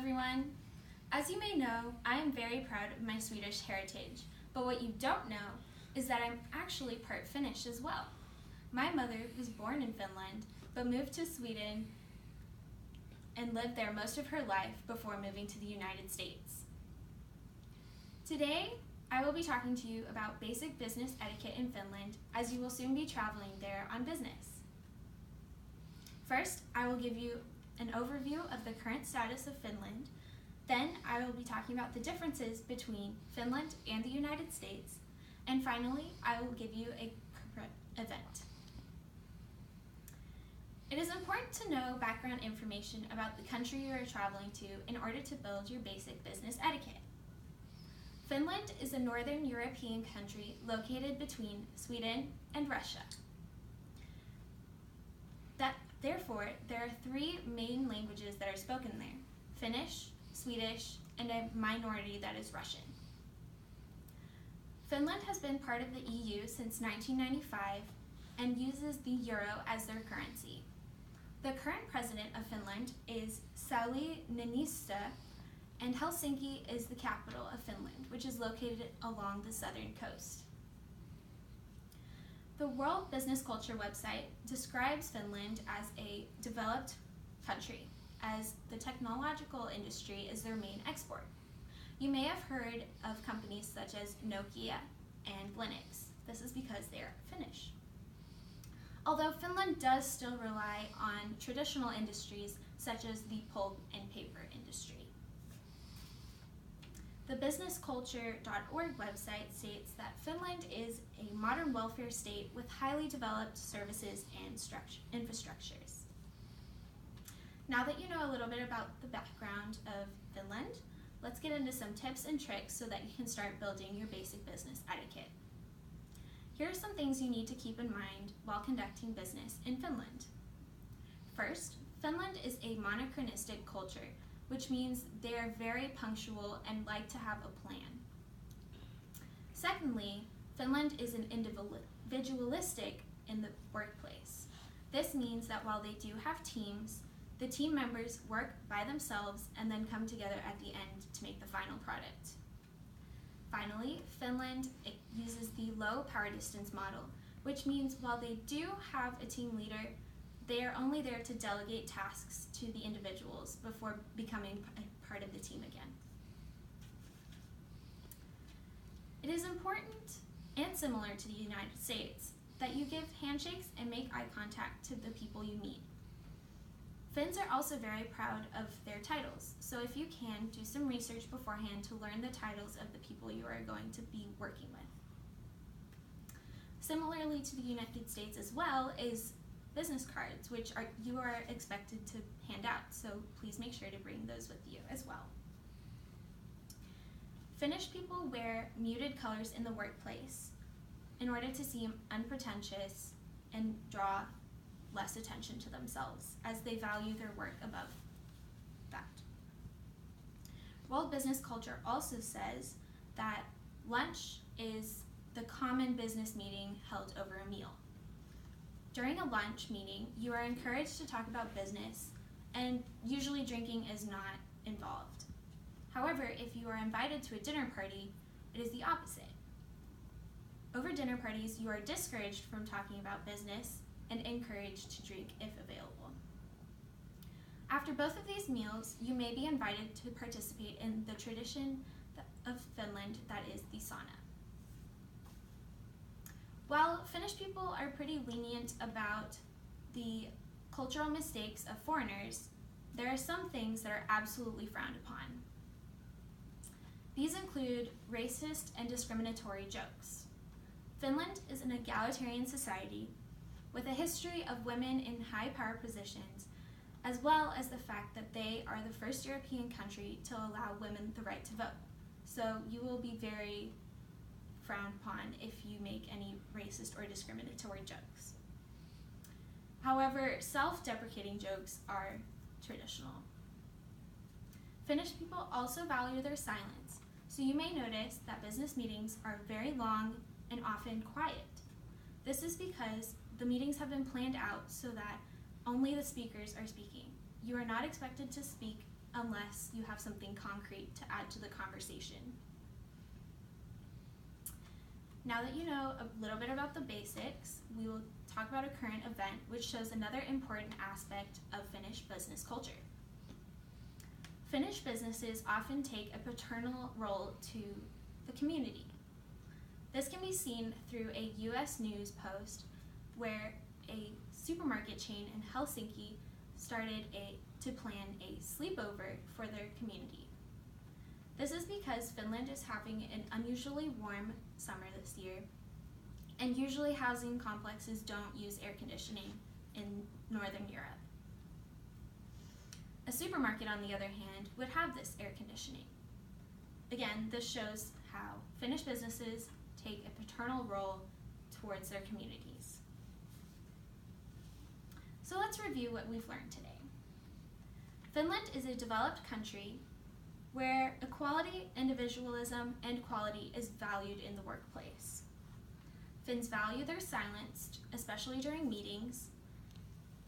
everyone! As you may know, I am very proud of my Swedish heritage, but what you don't know is that I'm actually part Finnish as well. My mother was born in Finland, but moved to Sweden and lived there most of her life before moving to the United States. Today, I will be talking to you about basic business etiquette in Finland, as you will soon be traveling there on business. First, I will give you an overview of the current status of Finland. Then, I will be talking about the differences between Finland and the United States. And finally, I will give you a current event. It is important to know background information about the country you are traveling to in order to build your basic business etiquette. Finland is a northern European country located between Sweden and Russia. Therefore, there are three main languages that are spoken there: Finnish, Swedish, and a minority that is Russian. Finland has been part of the EU since 1995 and uses the euro as their currency. The current president of Finland is Sauli Niinistö, and Helsinki is the capital of Finland, which is located along the southern coast. The World Business Culture website describes Finland as a developed country, as the technological industry is their main export. You may have heard of companies such as Nokia and Linux. This is because they are Finnish. Although Finland does still rely on traditional industries such as the pulp and paper industry. The businessculture.org website states that Finland is a modern welfare state with highly developed services and infrastructures. Now that you know a little bit about the background of Finland, let's get into some tips and tricks so that you can start building your basic business etiquette. Here are some things you need to keep in mind while conducting business in Finland. First, Finland is a monochronistic culture, which means they are very punctual and like to have a plan. Secondly, Finland is an individualistic in the workplace. This means that while they do have teams, the team members work by themselves and then come together at the end to make the final product. Finally, Finland uses the low power distance model, which means while they do have a team leader, they are only there to delegate tasks to the individuals before becoming a part of the team again. It is important and similar to the United States that you give handshakes and make eye contact to the people you meet. Finns are also very proud of their titles, so if you can, do some research beforehand to learn the titles of the people you are going to be working with. Similarly to the United States as well is business cards, which you are expected to hand out, so please make sure to bring those with you as well. Finnish people wear muted colors in the workplace in order to seem unpretentious and draw less attention to themselves, as they value their work above that. World Business Culture also says that lunch is the common business meeting held over a meal. During a lunch meeting, you are encouraged to talk about business, and usually drinking is not involved. However, if you are invited to a dinner party, it is the opposite. Over dinner parties, you are discouraged from talking about business and encouraged to drink if available. After both of these meals, you may be invited to participate in the tradition of Finland that is the sauna. While Finnish people are pretty lenient about the cultural mistakes of foreigners, there are some things that are absolutely frowned upon. These include racist and discriminatory jokes. Finland is an egalitarian society with a history of women in high power positions, as well as the fact that they are the first European country to allow women the right to vote. So you will be very frowned upon if you make any racist or discriminatory jokes. However, self-deprecating jokes are traditional. Finnish people also value their silence, so you may notice that business meetings are very long and often quiet. This is because the meetings have been planned out so that only the speakers are speaking. You are not expected to speak unless you have something concrete to add to the conversation. Now that you know a little bit about the basics, we will talk about a current event which shows another important aspect of Finnish business culture. Finnish businesses often take a paternal role to the community. This can be seen through a US News post where a supermarket chain in Helsinki started to plan a sleepover for their community. This is because Finland is having an unusually warm summer this year, and usually housing complexes don't use air conditioning in Northern Europe. A supermarket, on the other hand, would have this air conditioning. Again, this shows how Finnish businesses take a paternal role towards their communities. So let's review what we've learned today. Finland is a developed country where equality, individualism, and quality is valued in the workplace. Finns value their silence, especially during meetings,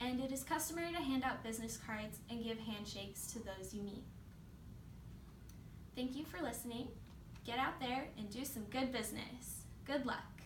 and it is customary to hand out business cards and give handshakes to those you meet. Thank you for listening. Get out there and do some good business. Good luck.